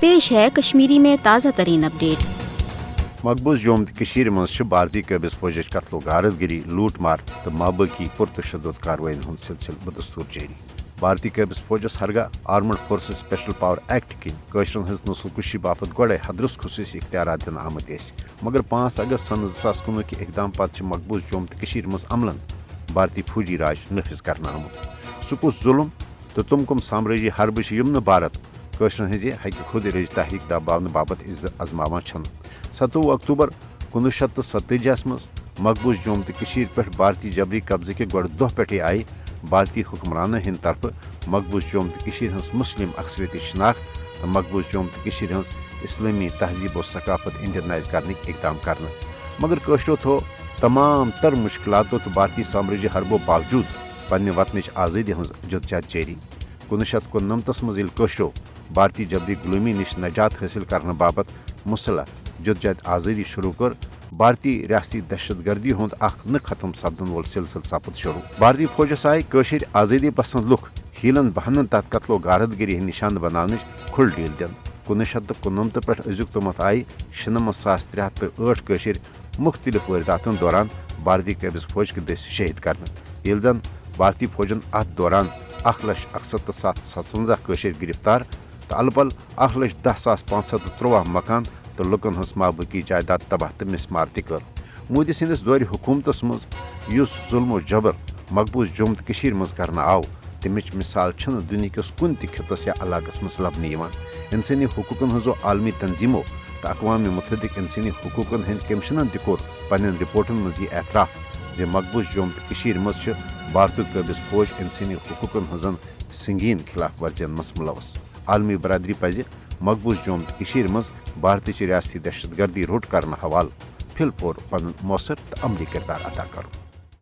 پیش ہے کشمیری میں تازہ ترین اپڈیٹ۔ مقبوض جوم تو مز بھارتی قابض فوجچ قتل و غارت گری لوٹ مار تو مابقی پرتشدد کاروائین ہند سلسلہ بدستور جاری۔ بھارتی قابض فوجس ہرگاہ armed forces special power act کن قشرن ہز نسل کشی باپت گوڑے حدرس خصوصی اختیارات دن آمت مگر 5 اگست سن 2019 کہ اقدام پتہ مقبوض جوم تو مز عملن بھارتی فوجی راج نافذ کرنا آمت۔ سہ کس ظلم تو تم کم سامراجی حربہ یم بھارت قشرن ہز حق خود ارادی تحریک دباؤ باپت ازماوان چھ۔ 27 اکتوبر 1947 مز مقبوض جوم تو پہ بھارتی جبری قبضہ کے گوڑ دہ پہ آئی بھارتی حکمرانوں ہند طرف مقبوض جوم تو ہز مسلم اکثریتی شناخت تو مقبوض جوم تو ہز اسلامی تہذیب و ثقافت انڈینائز کرنے اقدام کرنا مگر قشرو تھو تمام تر مشکلاتوں تو بھارتی سامراجی حربوں باوجود پنہ وطنچ آزادی ہز جدوجہد جاری۔ 1999 مز قشرو بھارتی جبری غلامی نش نجات حاصل کرنے باپت مسلح جدوجہد آزادی شروع کر بھارتی ریاستی دہشت گردی ہند اخ نہ ختم سپدن وول سلسلہ سپد شروع۔ بھارتی فوجس آئی قشر آزادی پسند لکھ ہیلن بہانن تحت قتل و غارت گری ہند نشان بناونچ کھل ڈیل دن۔ 1999 پہ ازیک تمت آئی 96,308 قشر مختلف وارداتن دوران بھارتی قابض فوج کے دس شہید کرنے یل زن بھارتی فوجن ات دوران 1,67,757 قشر گرفتار تو البل 1,10,513 مکان تو لکن ہز مابقی جائیداد تباہ تو مسمار تہ کر۔ مودی سندس دور حکومتس مز یس ظلم و جبر مقبوض جوم تو مز کرنا آو تمچ مثال چھن دنیا کس کن تہ خطس یا علاقس مز لبنہ یوان۔ انسانی حقوقن ہزو عالمی تنظیموں تو اقوام متحدہ انسانی حقوقن ہند کمیشنن تہ کور پنن رپورٹن مز یہ اعتراف زِ مقبوض جوم تو مز چھ بھارت قابض فوج انسانی حقوقن ہزن سنگین خلاف ورزین مز ملوث۔ عالمی برادری پزِ مقبوض جوم تو مز بھارتچ ریاستی دہشت گردی روٹ کرنے حوالہ پھل پور پن مؤثر تو عملی کردار ادا کرن۔